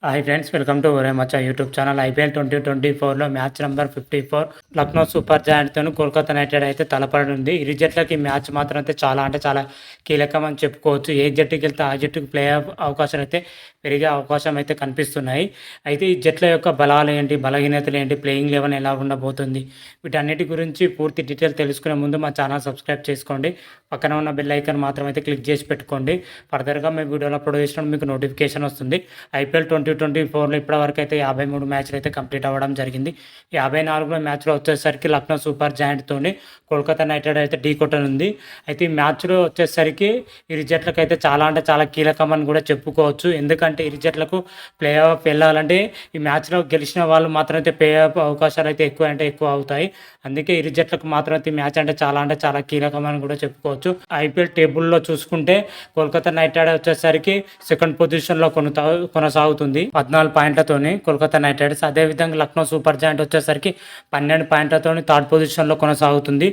Hi friends, welcome to Ore Macha YouTube channel. IPL 2024లో match number 54 Lucknow Super జాయింట్తో Kolkata Knight Rider అయితే తలపడనుంది. ఇరు జట్లకి మ్యాచ్ మాత్రం అయితే చాలా కీలకం అని చెప్పుకోవచ్చు. ఏ జట్టుకి వెళ్తే ఆ జట్టుకు ప్లే ఆఫ్ అవకాశాలు అయితే పెరిగే అవకాశం అయితే కనిపిస్తున్నాయి. అయితే ఈ జట్ల యొక్క బలాలు ఏంటి, బలహీనతలు ఏంటి, ప్లేయింగ్ లెవెల్ ఎలా ఉండబోతుంది, వీటన్నిటి గురించి పూర్తి డీటెయిల్ తెలుసుకునే ముందు మా ఛానల్ సబ్స్క్రైబ్ చేసుకోండి. పక్కన ఉన్న బెల్ ఐకాన్ మాత్రం అయితే క్లిక్ చేసి పెట్టుకోండి. ఫర్దర్గా మేము వీడియోలో అప్లోడ్ చేసినప్పుడు మీకు నోటిఫికేషన్ వస్తుంది. ఐపీఎల్ 2024లో ఇప్పటివరకు అయితే 53 మ్యాచ్లు అయితే కంప్లీట్ అవ్వడం జరిగింది. 54 మ్యాచ్లో వచ్చేసరికి లక్నో సూపర్ జాయింట్తోని కోల్కతా నైట్ రైడర్ అయితే ఢీ కొట్టనుంది. అయితే ఈ మ్యాచ్లో వచ్చేసరికి ఇరు జట్లకు అయితే చాలా కీలకం అని కూడా చెప్పుకోవచ్చు. ఎందుకంటే ఇరు జట్లకు ప్లే ఆఫ్ వెళ్ళాలంటే ఈ మ్యాచ్లో గెలిచిన వాళ్ళు మాత్రం అయితే ప్లే ఆఫ్ అవకాశాలు అయితే ఎక్కువ అవుతాయి. అందుకే ఇరు జట్లకు మాత్రం అయితే ఈ మ్యాచ్ అంటే చాలా కీలకం అని కూడా చెప్పుకోవచ్చు. ఐపీఎల్ టేబుల్లో చూసుకుంటే కోల్కతా నైట్ రైడర్ వచ్చేసరికి సెకండ్ పొజిషన్లో కొనసాగుతుంది 14 పాయింట్లతోని కోల్కతా నైట్ రైడర్స్. అదేవిధంగా లక్నో సూపర్ జాయింట్ వచ్చేసరికి 12 పాయింట్లతోని థర్డ్ పొజిషన్లో కొనసాగుతుంది.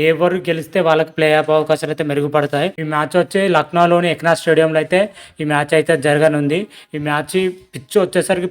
ఎవరు గెలిస్తే వాళ్ళకి ప్లే ఆఫ్ అవకాశాలు అయితే మెరుగుపడతాయి. ఈ మ్యాచ్ వచ్చి లక్నోలోని ఎక్నా స్టేడియంలో అయితే ఈ మ్యాచ్ అయితే జరగనుంది. ఈ మ్యాచ్ పిచ్ వచ్చేసరికి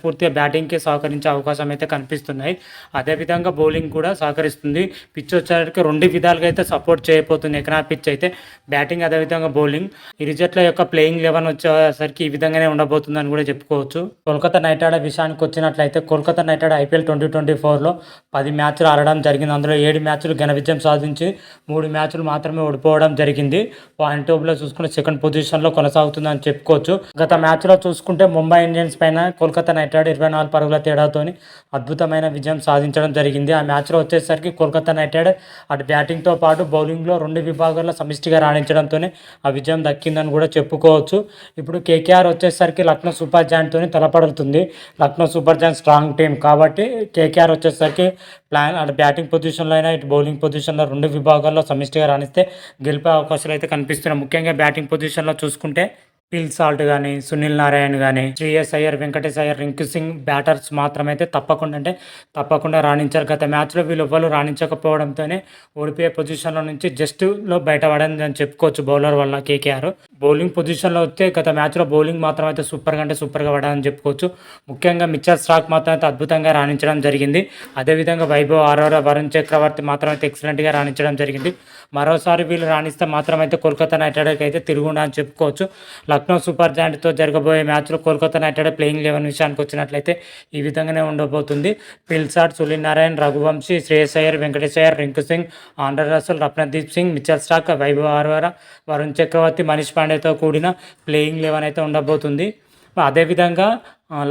పూర్తిగా బ్యాటింగ్కి సహకరించే అవకాశం అయితే కనిపిస్తున్నాయి. అదేవిధంగా బౌలింగ్ కూడా సహకరిస్తుంది. పిచ్ వచ్చేసరికి రెండు విధాలుగా అయితే సపోర్ట్ చేయబోతుంది. ఎకనా పిచ్ అయితే బ్యాటింగ్ అదేవిధంగా బౌలింగ్ ఇరు జట్ల యొక్క ప్లేయింగ్ 11 వచ్చేసరికి ఈ విధంగానే ఉండబోతుంది అని కూడా చెప్పుకోవచ్చు. కోల్కతా నైట్ రైడర్ విషయానికి వచ్చినట్లయితే కోల్కతా నైట్ రైడర్ ఐపీఎల్ 2024లో 10 మ్యాచ్లు ఆడడం జరిగింది. అందులో 7 మ్యాచ్లు ఘన విజయం సాధించి 3 మ్యాచ్లు మాత్రమే ఓడిపోవడం జరిగింది. పాయింట్ టేబుల్లో చూసుకుంటే సెకండ్ పొజిషన్లో కొనసాగుతుందని చెప్పుకోవచ్చు. గత మ్యాచ్లో చూసుకుంటే ముంబై ఇండియన్స్ పైన కోల్కతా నైట్ రైడర్ 24 పరుగుల తేడాతోని అద్భుతమైన విజయం సాధించడం జరిగింది. ఆ మ్యాచ్లో వచ్చేసరికి కోల్కతా నైట్ రైడర్ అటు బ్యాటింగ్తో పాటు బౌలింగ్లో 2 విభాగాల్లో సమిష్టిగా రాణించడంతోనే ఆ విజయం దక్కిందని కూడా చెప్పుకోవచ్చు. ఇప్పుడు కేకేఆర్ వచ్చేసరికి లక్నో సూపర్ జాయింట్తో తలపడుతుంది. Lucknow Super Giant strong team కాబట్టి కేకేఆర్ వచ్చేసరికి అటు బ్యాటింగ్ పొజిషన్లో అయినా ఇటు బౌలింగ్ పొజిషన్లో 2 విభాగాల్లో సమిష్టిగా రాణిస్తే గెలిపే అవకాశాలు అయితే కనిపిస్తున్నాయి. ముఖ్యంగా బ్యాటింగ్ పొజిషన్లో చూసుకుంటే ఫిల్ సాల్ట్ కానీ, సునీల్ నారాయణ్ కానీ, శ్రేయస్ అయ్యర్, వెంకటేష్ అయ్యర్, రింకు సింగ్ బ్యాటర్స్ మాత్రమైతే తప్పకుండా రాణించారు. గత మ్యాచ్లో వీళ్ళు ఎవ్వరు రాణించకపోవడంతోనే ఓడిపోయే పొజిషన్లో నుంచి జస్ట్లో బయటపడని అని చెప్పుకోవచ్చు బౌలర్ వల్ల కేకేఆర్. బౌలింగ్ పొజిషన్లో వస్తే గత మ్యాచ్లో బౌలింగ్ మాత్రం అయితే సూపర్గా పడాలని చెప్పుకోవచ్చు. ముఖ్యంగా మిచ్చల్ స్టార్క్ మాత్రం అయితే అద్భుతంగా రాణించడం జరిగింది. అదేవిధంగా వైభవ్ ఆరోరా, వరుణ్ చక్రవర్తి మాత్రం అయితే ఎక్సలెంట్గా రాణించడం జరిగింది. మరోసారి వీళ్ళు రాణిస్తే మాత్రం అయితే కోల్కతా నైట్ రైడర్కి అయితే తిరుగుండా అని చెప్పుకోవచ్చు. లక్నో సూపర్ జాయింట్తో జరగబోయే మ్యాచ్లో కోల్కతా నైట్ రైడర్ ప్లేయింగ్ 11 విషయానికి వచ్చినట్లయితే ఈ విధంగానే ఉండబోతుంది. Phil Salt, Sunil Narine, Raghuvanshi, Shreyas Iyer, Venkatesh Iyer, Rinku Singh, Andre Russell, Ratnadeep Singh, Mitchell Starc, Vaibhav Arora, Varun Chakravarthy, Manish పాండేతో కూడిన ప్లేయింగ్ 11 అయితే ఉండబోతుంది. అదేవిధంగా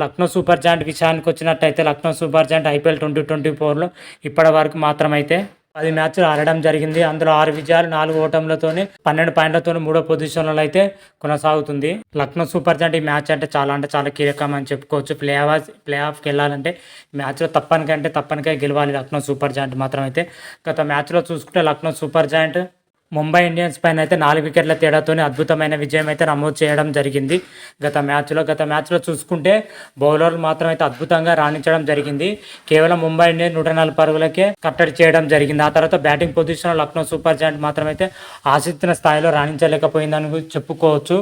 లక్నో సూపర్ జాయింట్ విషయానికి వచ్చినట్టయితే లక్నో సూపర్ జాయింట్ ఐపీఎల్ 2024లో ఇప్పటి వరకు మాత్రమైతే 10 మ్యాచ్లు ఆడడం జరిగింది. అందులో 6 విజయాలు 4 ఓటములతోనే 12 పాయింట్లతో 3వ పొజిషన్లో అయితే కొనసాగుతుంది. లక్నో సూపర్ జాయింట్ ఈ మ్యాచ్ అంటే చాలా కీలకం అని చెప్పుకోవచ్చు. ప్లే ఆఫ్కి వెళ్ళాలంటే మ్యాచ్లో తప్పనిగా గెలవాలి లక్నో సూపర్ జాయింట్ మాత్రం అయితే. గత మ్యాచ్లో చూసుకుంటే Lucknow Super joint Mumbai Indians పైన అయితే 4 వికెట్ల తేడాతోనే అద్భుతమైన విజయం అయితే నమోదు చేయడం జరిగింది. గత మ్యాచ్లో చూసుకుంటే బౌలర్లు మాత్రం అయితే అద్భుతంగా రాణించడం జరిగింది. కేవలం ముంబై ఇండియన్స్ 104 పరుగులకే కట్టడి చేయడం జరిగింది. ఆ తర్వాత బ్యాటింగ్ పొజిషన్లో లక్నో సూపర్ జాయింట్ మాత్రం అయితే ఆశించిన స్థాయిలో రాణించలేకపోయిందని చెప్పుకోవచ్చు.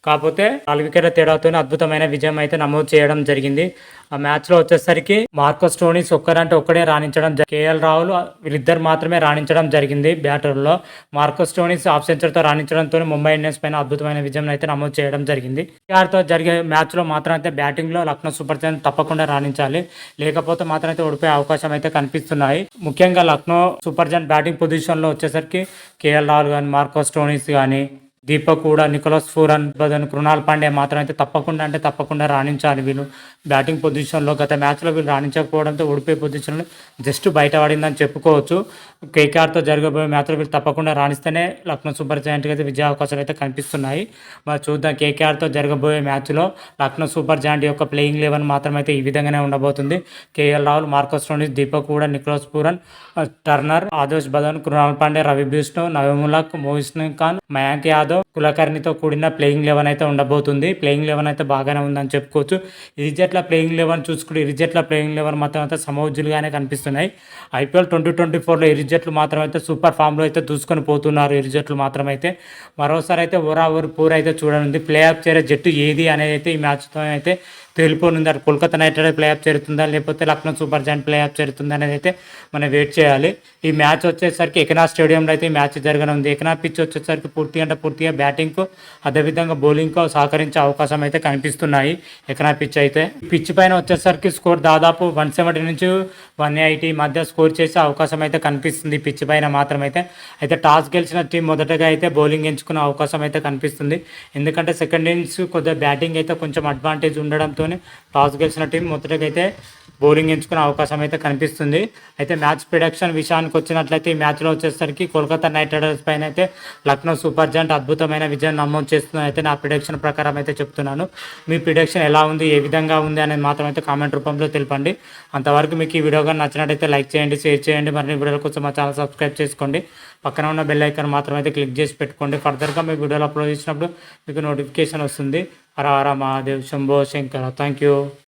కాకపోతే 4 వికెట్ల తేడాతోనే అద్భుతమైన విజయం అయితే నమోదు చేయడం జరిగింది. ఆ మ్యాచ్లో వచ్చేసరికి మార్కస్ స్టోయినిస్ ఒక్కడే రాణించడం, కేఎల్ రాహుల్ వీళ్ళిద్దరు మాత్రమే రాణించడం జరిగింది. బ్యాటర్లో మార్కస్ స్టోయినిస్ హాఫ్ సెంచరీతో రాణించడంతో ముంబై ఇండియన్స్ పైన అద్భుతమైన విజయం అయితే నమోదు చేయడం జరిగింది. కేఆర్తో జరిగే మ్యాచ్లో మాత్రం అయితే బ్యాటింగ్లో లక్నో సూపర్ జాయింట్ తప్పకుండా రాణించాలి, లేకపోతే మాత్రం అయితే ఓడిపోయే అవకాశం అయితే కనిపిస్తున్నాయి. ముఖ్యంగా లక్నో సూపర్ జాయింట్ బ్యాటింగ్ పొజిషన్లో వచ్చేసరికి కేఎల్ రాహుల్ కానీ, మార్కస్ స్టోయినిస్ కానీ, దీపక్ కూడా, నికోలస్ పూరన్, కృణాల్ పాండే మాత్రం అయితే తప్పకుండా రాణించాలి వీళ్ళు బ్యాటింగ్ పొజిషన్లో. గత మ్యాచ్లో వీళ్ళు రాణించకపోవడంతో ఓడిపోయే పొజిషన్లో జస్ట్ బయటపడిందని చెప్పుకోవచ్చు. కేకేఆర్తో జరగబోయే మ్యాచ్లో వీళ్ళు తప్పకుండా రాణిస్తేనే లక్నో సూపర్ జాయింట్కి అయితే విజయ అవకాశాలు అయితే కనిపిస్తున్నాయి. మరి చూద్దాం కేకేఆర్తో జరగబోయే మ్యాచ్లో లక్నో సూపర్ జాయింట్ యొక్క ప్లేయింగ్ 11 మాత్రం అయితే ఈ విధంగానే ఉండబోతుంది. KL Rahul, Marcus Stoinis, Deepak కూడా, Nicholas Pooran, Turner, Adesh Badan, Krunal Pandya, Ravi Bishnoi, Naveen ul Haq, మోయిన్ ఖాన్, మయాంక్ యాదవ్, కులకర్ణితో కూడిన ప్లేయింగ్ 11 అయితే ఉండబోతుంది. ప్లేయింగ్ 11 అయితే బాగానే ఉందని చెప్పుకోవచ్చు. ఇరు జట్ల ప్లేయింగ్ 11 చూసుకుంటే ఇరు జట్ల ప్లేయింగ్ 11 మొత్తం అయితే సమవుజ్జులుగానే కనిపిస్తున్నాయి. ఐపీఎల్ 2024లో ఇరు జట్లు మాత్రం అయితే సూపర్ ఫామ్‌లో అయితే దూసుకొని పోతున్నారు ఇరు జట్లు మాత్రం అయితే. మరోసారి అయితే ఓవర్ పోర్ అయితే చూడనుంది. ప్లే ఆఫ్ చేరే జట్టు ఏది అనేది అయితే ఈ మ్యాచ్‌తో అయితే తేలిపోనుంది. అటు Kolkata Knight Riders play off చేరుతుందా లేకపోతే Lucknow Super Giant play off చేరుతుందా అనేది అయితే మనం వెయిట్ చేయాలి. ఈ మ్యాచ్ వచ్చేసరికి ఎకనా స్టేడియంలో అయితే ఈ మ్యాచ్ జరగనుంది. ఎకనా పిచ్ వచ్చేసరికి పూర్తిగా బ్యాటింగ్కు అదేవిధంగా బౌలింగ్కు సహకరించే అవకాశం అయితే కనిపిస్తున్నాయి. ఎకనా పిచ్ అయితే పిచ్ పైన వచ్చేసరికి స్కోర్ దాదాపు 170 నుంచి 180 మధ్య స్కోర్ చేసే అవకాశం అయితే కనిపిస్తుంది పిచ్ పైన మాత్రం అయితే టాస్ గెలిచిన టీం మొదటగా అయితే బౌలింగ్ ఎంచుకునే అవకాశం అయితే కనిపిస్తుంది. ఎందుకంటే సెకండ్ ఇన్నింగ్స్ కొద్దిగా బ్యాటింగ్ అయితే కొంచెం అడ్వాంటేజ్ ఉండడంతో టాస్ గెలిచిన టీం మొదటగా అయితే బౌలింగ్ ఎంచుకునే అవకాశం అయితే కనిపిస్తుంది. అయితే మ్యాచ్ ప్రిడిక్షన్ విషయానికి వచ్చినట్లయితే ఈ మ్యాచ్లో వచ్చేసరికి కోల్కతా నైట్ రైడర్స్ పైన అయితే లక్నో సూపర్ జైంట్ అద్భుతమైన విజయం నమోదు చేస్తుందని అయితే నా ప్రిడిక్షన్ ప్రకారం అయితే చెప్తున్నాను. మీ ప్రిడిక్షన్ ఎలా ఉంది, ఏ విధంగా ఉంది అనేది మాత్రం అయితే కామెంట్ రూపంలో తెలపండి. అంతవరకు మీకు ఈ వీడియో కానీ నచ్చినట్టయితే లైక్ చేయండి, షేర్ చేయండి. మరిన్ని వీడియోల కోసం మా ఛానల్ సబ్స్క్రైబ్ చేసుకోండి. పక్కన ఉన్న బెల్ ఐకాన్ మాత్రం అయితే క్లిక్ చేసి పెట్టుకోండి. ఫర్దర్గా మీ వీడియోలు అప్లోడ్ చేసినప్పుడు మీకు నోటిఫికేషన్ వస్తుంది. హర హర మహాదేవ్, శంభో శంకర. Thank you.